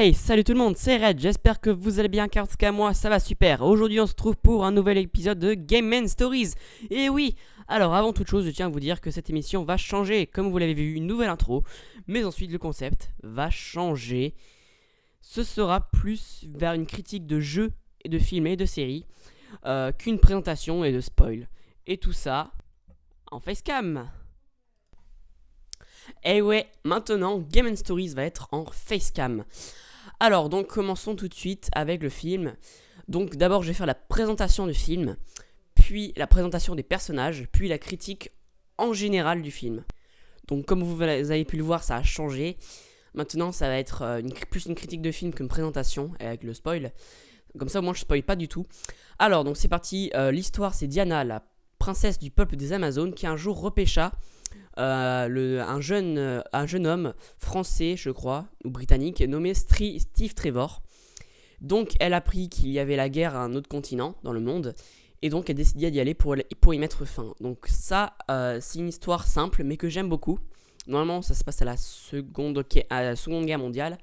Hey, salut tout le monde, c'est Red, j'espère que vous allez bien car en tout cas moi ça va super. Aujourd'hui on se retrouve pour un nouvel épisode de Game Man Stories. Et oui, alors avant toute chose je tiens à vous dire que cette émission va changer. Comme vous l'avez vu, une nouvelle intro, mais ensuite le concept va changer. Ce sera plus vers une critique de jeux et de films et de séries qu'une présentation et de spoil. Et tout ça en facecam. Et ouais, maintenant Game Stories va être en facecam. Alors, donc commençons tout de suite avec le film. Donc d'abord je vais faire la présentation du film, puis la présentation des personnages, puis la critique en général du film. Donc comme vous avez pu le voir, ça a changé. Maintenant ça va être plus une critique de film qu'une présentation avec le spoil. Comme ça au moins je spoil pas du tout. Alors donc c'est parti, l'histoire c'est Diana, la princesse du peuple des Amazones, qui un jour repêcha un jeune homme français, je crois, ou britannique, nommé Steve Trevor. Donc, elle apprit qu'il y avait la guerre à un autre continent dans le monde, et donc elle décida d'y aller pour y mettre fin. Donc ça, c'est une histoire simple, mais que j'aime beaucoup. Normalement, ça se passe à la Seconde Guerre mondiale.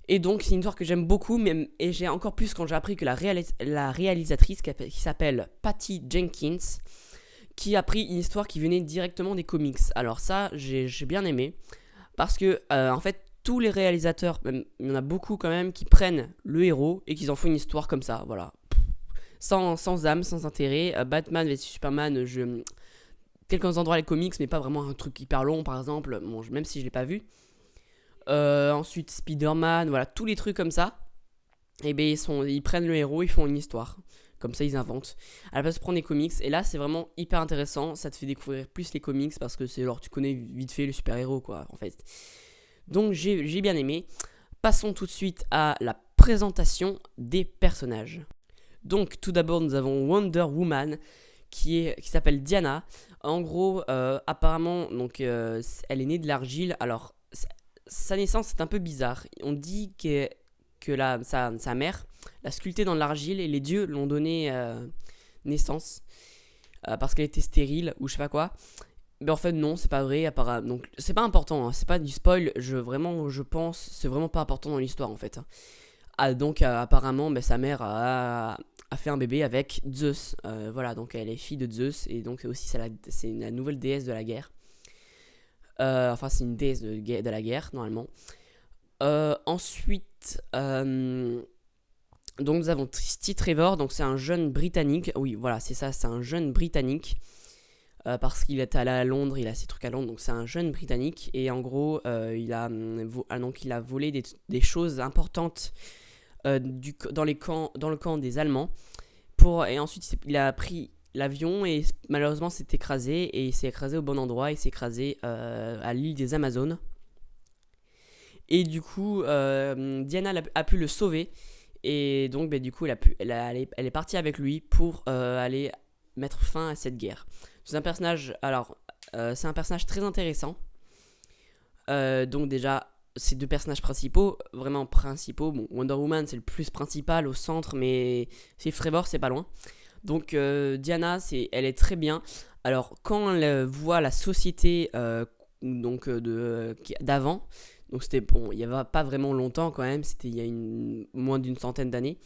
Et donc, c'est une histoire que j'aime beaucoup, et j'ai encore plus quand j'ai appris que la réalisatrice, qui s'appelle Patty Jenkins, qui a pris une histoire qui venait directement des comics. Alors ça, j'ai bien aimé, parce que en fait, tous les réalisateurs, même, il y en a beaucoup quand même, qui prennent le héros et qui en font une histoire comme ça, voilà. Sans âme, sans intérêt. Batman vs Superman, quelques endroits les comics, mais pas vraiment un truc hyper long, par exemple, bon, même si je l'ai pas vu. Ensuite, Spider-Man, voilà, tous les trucs comme ça. Et ben ils prennent le héros, ils font une histoire. Comme ça, ils inventent. À la place de prendre des comics. Et là, c'est vraiment hyper intéressant. Ça te fait découvrir plus les comics parce que c'est alors tu connais vite fait le super-héros, quoi, en fait. Donc, j'ai bien aimé. Passons tout de suite à la présentation des personnages. Donc, tout d'abord, nous avons Wonder Woman qui s'appelle Diana. En gros, apparemment, donc, elle est née de l'argile. Alors, sa naissance est un peu bizarre. On dit que sa mère l'a sculptée dans de l'argile et les dieux l'ont donné naissance parce qu'elle était stérile ou je sais pas quoi. Mais en fait non, c'est pas vrai. Donc c'est pas important, hein, c'est pas du spoil. Je pense, c'est vraiment pas important dans l'histoire en fait. Donc apparemment, sa mère a fait un bébé avec Zeus. Voilà, donc elle est fille de Zeus et donc aussi c'est la nouvelle déesse de la guerre. Enfin c'est une déesse de la guerre normalement. Ensuite, donc nous avons Steve Trevor, donc c'est un jeune britannique. Oui, voilà, c'est ça, c'est un jeune britannique. Parce qu'il est allé à Londres, il a ses trucs à Londres, donc c'est un jeune britannique. Et en gros, il a volé des choses importantes dans le camp des Allemands. Et ensuite, il a pris l'avion et malheureusement s'est écrasé. Et il s'est écrasé au bon endroit, il s'est écrasé à l'île des Amazones. Et du coup, Diana a pu le sauver. Et donc, du coup, elle est partie avec lui pour aller mettre fin à cette guerre. C'est un personnage, c'est un personnage très intéressant. Donc déjà, ces deux personnages principaux, vraiment principaux. Bon, Wonder Woman, c'est le plus principal au centre, mais Steve Trevor, c'est pas loin. Donc Diana, elle est très bien. Alors, quand elle voit la société d'avant, donc c'était bon, il n'y avait pas vraiment longtemps quand même, c'était il y a moins d'une centaine d'années.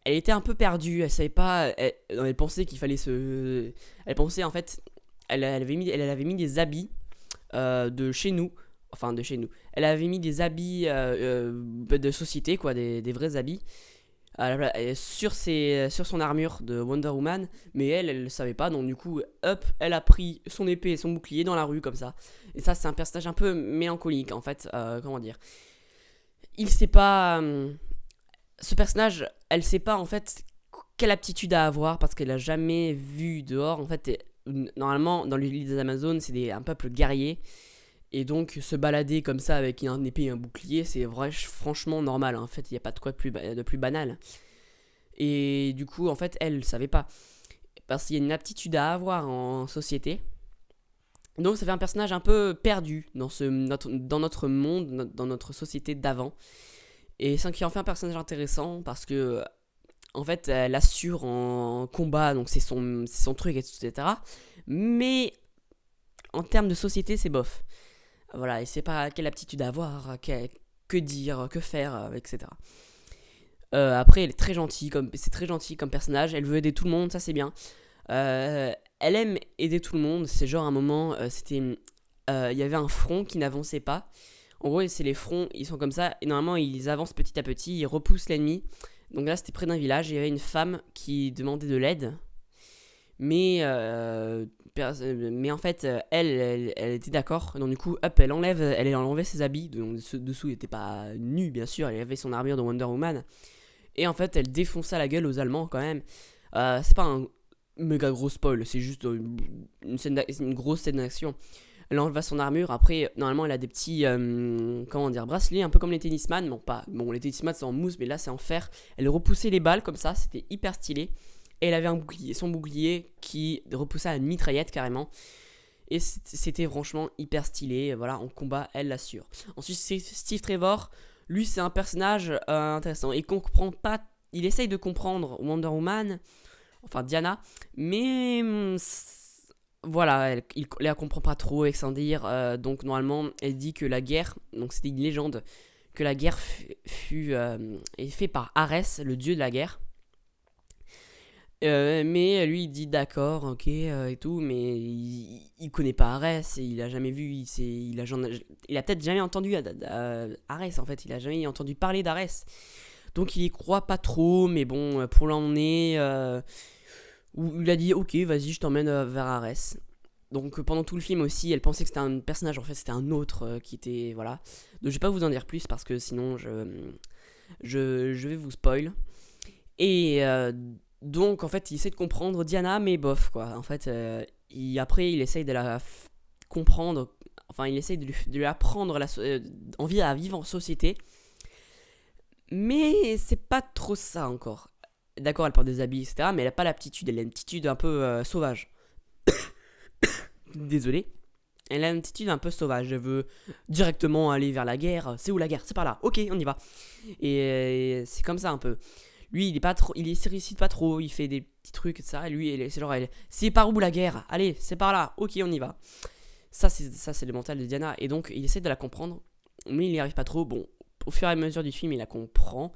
Elle était un peu perdue, elle savait pas, elle pensait qu'il fallait elle pensait en fait, elle avait mis des habits de chez nous, enfin de chez nous. Elle avait mis des habits de société, quoi, des vrais habits, sur son armure de Wonder Woman, mais elle le savait pas, donc du coup, hop, elle a pris son épée et son bouclier dans la rue comme ça. Et ça, c'est un personnage un peu mélancolique en fait, comment dire. Il sait pas. Ce personnage, elle sait pas en fait quelle aptitude à avoir parce qu'elle a jamais vu dehors. En fait, normalement, dans l'île des Amazones, c'est un peuple guerrier. Et donc, se balader comme ça avec un épée et un bouclier, c'est franchement normal. En fait, il n'y a pas de quoi de plus banal. Et du coup, en fait, elle ne savait pas. Parce qu'il y a une aptitude à avoir en société. Donc, ça fait un personnage un peu perdu dans notre monde, dans notre société d'avant. Et ce qui en fait un personnage intéressant parce que, en fait, elle assure en combat, donc c'est son truc, etc. Mais en termes de société, c'est bof. Voilà, et c'est pas quelle aptitude à avoir, que dire, que faire, etc. Après, elle est très gentille, c'est très gentil comme personnage. Elle veut aider tout le monde, ça c'est bien. Elle aime aider tout le monde. C'est genre un moment, il y avait un front qui n'avançait pas. En gros, c'est les fronts, ils sont comme ça. Et normalement, ils avancent petit à petit, ils repoussent l'ennemi. Donc là, c'était près d'un village. Il y avait une femme qui demandait de l'aide. Mais en fait, elle était d'accord. Donc du coup, hop, elle enlevait ses habits. Donc dessous, il n'était pas nu, bien sûr. Elle avait son armure de Wonder Woman. Et en fait, elle défonça la gueule aux Allemands quand même. C'est pas un méga gros spoil, c'est juste une grosse scène d'action. Elle enleva son armure. Après, normalement, elle a des petits comment dire, bracelets, un peu comme les tennisman. Bon, les tennisman c'est en mousse, mais là c'est en fer. Elle repoussait les balles comme ça, c'était hyper stylé. Et elle avait son bouclier qui repoussait à une mitraillette carrément. Et c'était franchement hyper stylé. Voilà, en combat, elle l'assure. Ensuite, c'est Steve Trevor. Lui, c'est un personnage intéressant. Il comprend pas. Il essaye de comprendre Wonder Woman, enfin Diana, mais voilà, il la comprend pas trop, et sans dire. Donc normalement, elle dit que la guerre, donc c'était une légende, que la guerre est faite par Arès, le dieu de la guerre. Mais lui il dit d'accord, ok, et tout, mais il connaît pas Arès, et il a jamais vu, il a peut-être jamais entendu Arès en fait, il a jamais entendu parler d'Arès. Donc il y croit pas trop, mais bon, pour l'emmener, où il a dit ok, vas-y, je t'emmène vers Arès. Donc pendant tout le film aussi, elle pensait que c'était un personnage, en fait c'était un autre qui était, voilà. Donc je vais pas vous en dire plus parce que sinon je vais vous spoil. Et donc en fait il essaie de comprendre Diana, mais bof quoi. En fait après il essaye de la comprendre, enfin il essaye de lui apprendre envie à vivre en société. Mais c'est pas trop ça encore. D'accord, elle porte des habits, etc. Mais elle a pas l'aptitude, elle a une attitude un peu sauvage. Désolé. Elle a une attitude un peu sauvage. Elle veut directement aller vers la guerre. C'est où la guerre? C'est par là. Ok, on y va. Et c'est comme ça un peu. Lui, il est pas trop, il s'irrite pas trop. Il fait des petits trucs, etc. Et lui, c'est genre, c'est par où la guerre? Allez, c'est par là. Ok, on y va. Ça, c'est le mental de Diana. Et donc, il essaie de la comprendre, mais il n'y arrive pas trop. Bon, au fur et à mesure du film, il la comprend.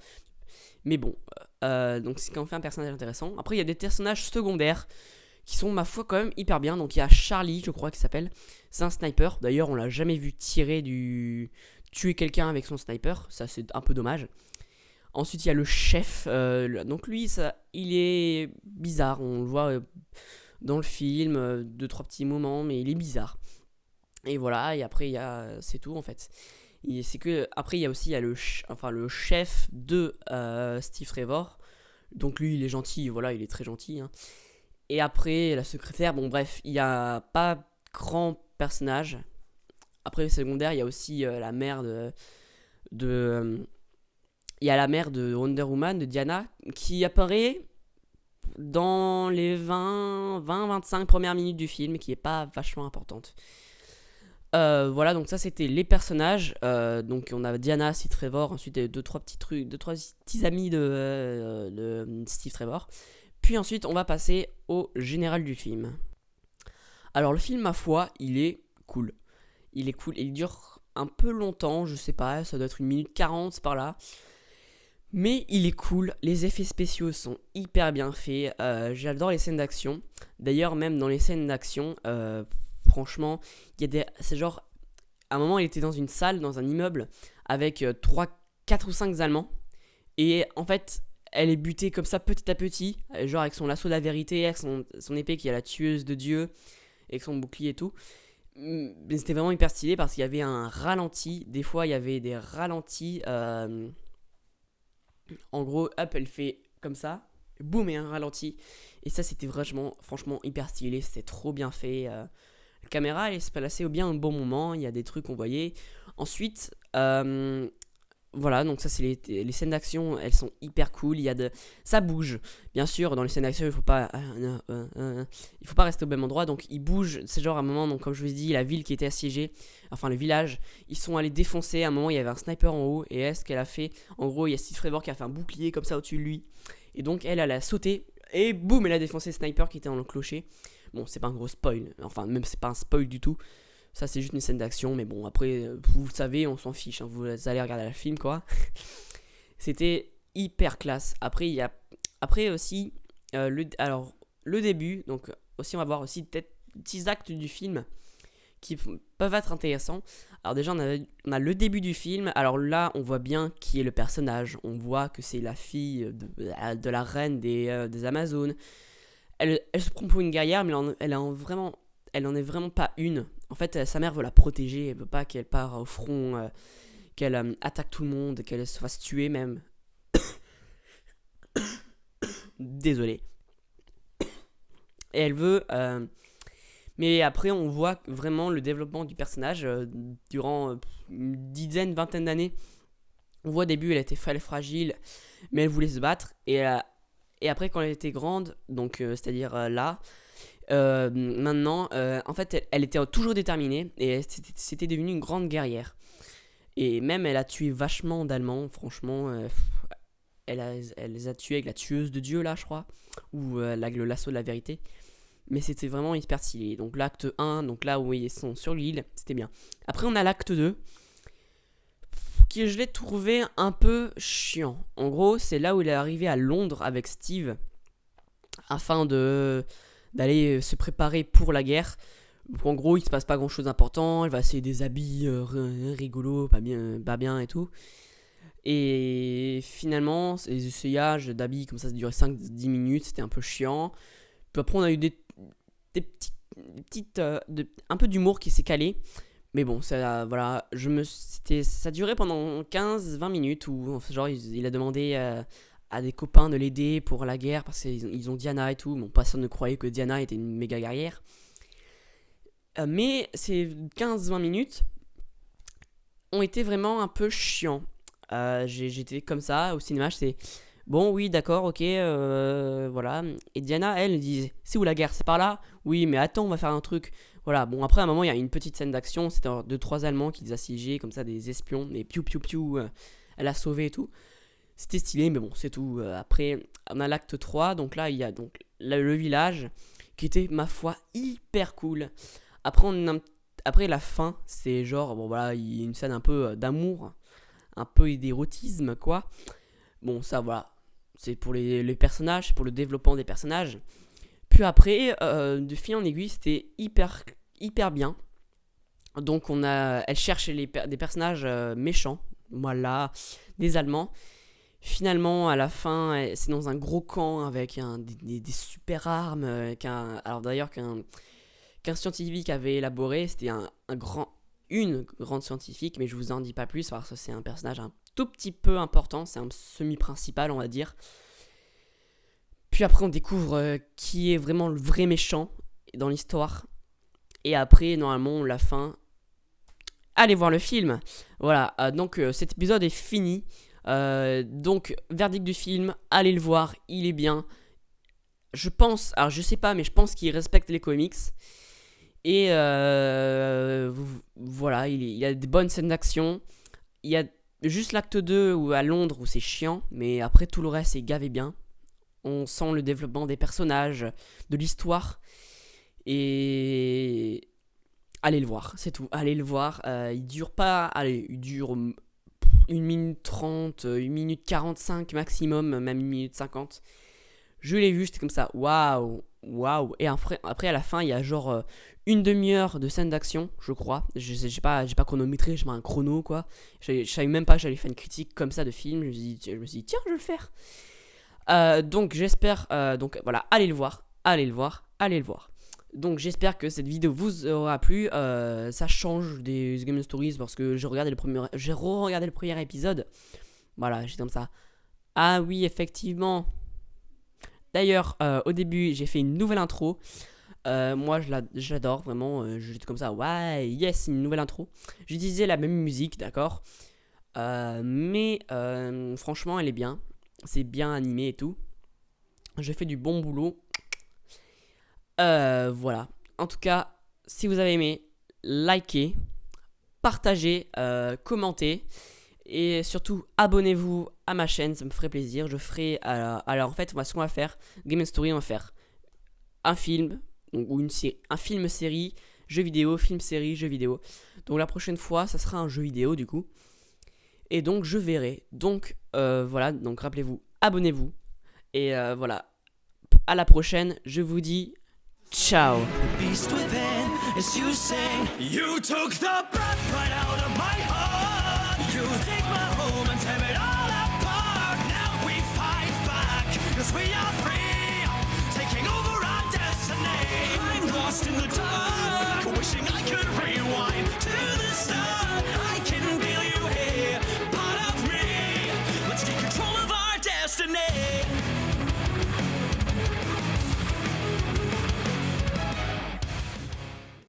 Mais bon, donc c'est quand même fait un personnage intéressant. Après, il y a des personnages secondaires qui sont, ma foi, quand même hyper bien. Donc, il y a Charlie, je crois qu'il s'appelle. C'est un sniper. D'ailleurs, on l'a jamais vu tuer quelqu'un avec son sniper. Ça, c'est un peu dommage. Ensuite, il y a le chef. Donc, lui, il est bizarre. On le voit dans le film, 2-3 petits moments, mais il est bizarre. Et voilà, et après, c'est tout en fait. C'est que après il y a aussi le chef de Steve Trevor. Donc lui il est gentil, voilà, il est très gentil, hein. Et après la secrétaire, bon bref, il y a pas grand personnage. Après secondaire, il y a aussi la mère il y a la mère de Wonder Woman, de Diana, qui apparaît dans les 20-25 premières minutes du film, qui est pas vachement importante. Voilà, donc ça c'était les personnages. Donc on a Diana, Steve Trevor, ensuite 2-3 petits trucs, 2-3 petits amis de Steve Trevor. Puis ensuite on va passer au général du film. Alors le film, ma foi, il est cool. Il est cool et il dure un peu longtemps, je sais pas, ça doit être 1 minute 40 par là. Mais il est cool, les effets spéciaux sont hyper bien faits, j'adore les scènes d'action. D'ailleurs même dans les scènes d'action, franchement, c'est genre, à un moment il était dans une salle, dans un immeuble, avec 4 ou 5 Allemands. Et en fait, elle est butée comme ça petit à petit, genre avec son lasso de la vérité, avec son épée qui est la tueuse de Dieu, avec son bouclier et tout. Mais c'était vraiment hyper stylé parce qu'il y avait un ralenti, des fois il y avait des ralentis, en gros, hop, elle fait comme ça, boum, et un ralenti. Et ça, c'était franchement hyper stylé, c'était trop bien fait. La caméra, elle se plaçait bien au bon moment, il y a des trucs qu'on voyait. Ensuite, voilà, donc ça, c'est les scènes d'action, elles sont hyper cool. Ça bouge, bien sûr. Dans les scènes d'action, il faut pas rester au même endroit, donc ils bougent. C'est genre à un moment, donc comme je vous ai dit, la ville qui était assiégée, enfin le village, ils sont allés défoncer. À un moment, il y avait un sniper en haut, et ce qu'elle a fait, en gros, il y a Steve Trevor qui a fait un bouclier comme ça au-dessus de lui, et donc elle a sauté, et boum, elle a défoncé le sniper qui était dans le clocher. Bon, c'est pas un gros spoil, enfin même c'est pas un spoil du tout. Ça, c'est juste une scène d'action, mais bon, après, vous le savez, on s'en fiche, hein, vous allez regarder le film, quoi. C'était hyper classe. Après, il y a. Après aussi, le début, donc aussi, on va voir aussi peut-être petits actes du film qui peuvent être intéressants. Alors déjà, on a le début du film. Alors là, on voit bien qui est le personnage. On voit que c'est la fille de la reine des Amazones. Elle se prend pour une guerrière, mais elle en est vraiment pas une. En fait, sa mère veut la protéger. Elle veut pas qu'elle part au front, qu'elle attaque tout le monde, qu'elle se fasse tuer même. Désolé. Et elle veut... mais après, on voit vraiment le développement du personnage durant une dizaine, vingtaine d'années. On voit au début, elle était fragile, mais elle voulait se battre. Et après, quand elle était grande, donc c'est-à-dire là, maintenant, en fait, elle était toujours déterminée et c'était devenu une grande guerrière. Et même, elle a tué vachement d'Allemands, franchement. Elle les a tués avec la tueuse de Dieu, là, je crois, ou le lasso de la vérité. Mais c'était vraiment hyper stylé. Donc l'acte 1, donc là où ils sont sur l'île, c'était bien. Après on a l'acte 2, qui je l'ai trouvé un peu chiant. En gros, c'est là où il est arrivé à Londres avec Steve, afin d'aller se préparer pour la guerre. Donc, en gros, il se passe pas grand chose d'important. Elle va essayer des habits rigolos, pas bien et tout. Et finalement, les essayages d'habits comme ça durait 5-10 minutes, c'était un peu chiant. Puis après, on a eu des petites un peu d'humour qui s'est calé, mais bon, ça voilà, ça durait pendant 15-20 minutes où genre il a demandé à des copains de l'aider pour la guerre parce qu'ils ont Diana et tout. Bon, personne ne croyait que Diana était une méga guerrière, mais ces 15-20 minutes ont été vraiment un peu chiants. J'étais comme ça au cinéma, c'est bon, oui, d'accord, ok, voilà. Et Diana, elle dit, c'est où la guerre? C'est par là? Oui, mais attends, on va faire un truc. Voilà, bon, après, à un moment, il y a une petite scène d'action. C'était 2-3 Allemands qui les assiégeaient, comme ça, des espions. Et piou, piou, piou, elle a sauvé et tout. C'était stylé, mais bon, c'est tout. Après, on a l'acte 3. Donc là, il y a donc le village, qui était, ma foi, hyper cool. Après, après la fin, c'est genre, bon, voilà, il y a une scène un peu d'amour, un peu d'érotisme, quoi. Bon, ça, voilà. C'est pour les personnages, c'est pour le développement des personnages. Puis après, de fil en aiguille, c'était hyper bien. Donc elle cherche des personnages méchants, voilà, des Allemands. Finalement, à la fin, c'est dans un gros camp avec des super armes. Alors d'ailleurs, qu'un scientifique avait élaboré. C'était une grande scientifique, mais je vous en dis pas plus parce que c'est un personnage un tout petit peu important. C'est un semi-principal, on va dire. Puis après, on découvre qui est vraiment le vrai méchant dans l'histoire. Et après, normalement, la fin. Allez voir le film. Voilà, donc cet épisode est fini. Donc, verdict du film, allez le voir, il est bien. Je pense, alors je sais pas, mais je pense qu'il respecte les comics. Et voilà, il y a des bonnes scènes d'action. Il y a juste l'acte 2 où, à Londres où c'est chiant, mais après tout le reste est gavé bien. On sent le développement des personnages, de l'histoire. Et allez le voir, c'est tout. Allez le voir. Il dure pas. Allez, il dure 1 minute 30, 1 minute 45 maximum, même 1 minute 50. Je l'ai vu, c'était comme ça. Waouh, waouh. Et après, à la fin, il y a genre une demi-heure de scène d'action, je crois. J'ai pas chronométré, j'ai pas un chrono, quoi. Je savais même pas que j'allais faire une critique comme ça de film. Je me suis dit, tiens, je vais le faire. Donc, j'espère. Donc, voilà, allez le voir. Allez le voir. Allez le voir. Donc, j'espère que cette vidéo vous aura plu. Ça change des Game Stories parce que j'ai re-regardé le premier épisode. Voilà, j'étais comme ça. Ah oui, effectivement. D'ailleurs, au début, j'ai fait une nouvelle intro. Moi, j'adore vraiment. J'étais comme ça, ouais, yes, une nouvelle intro. J'utilisais la même musique, d'accord. Mais franchement, elle est bien. C'est bien animé et tout. J'ai fait du bon boulot. Voilà. En tout cas, si vous avez aimé, likez, partagez, commentez. Et surtout, abonnez-vous à ma chaîne, ça me ferait plaisir. Je ferai. Alors, en fait, ce qu'on va faire, Game Story, on va faire un film, ou un film-série. jeux vidéo, films, séries, jeux vidéo. Donc la prochaine fois, ça sera un jeu vidéo du coup. Et donc je verrai. Donc voilà, donc rappelez-vous, abonnez-vous. Et voilà, à la prochaine, je vous dis ciao. Beast within, as you sing, you took the breath right out of my heart. You take my home and tear it all apart. Now we fight back, cause we are free, taking over our destiny. I'm lost in the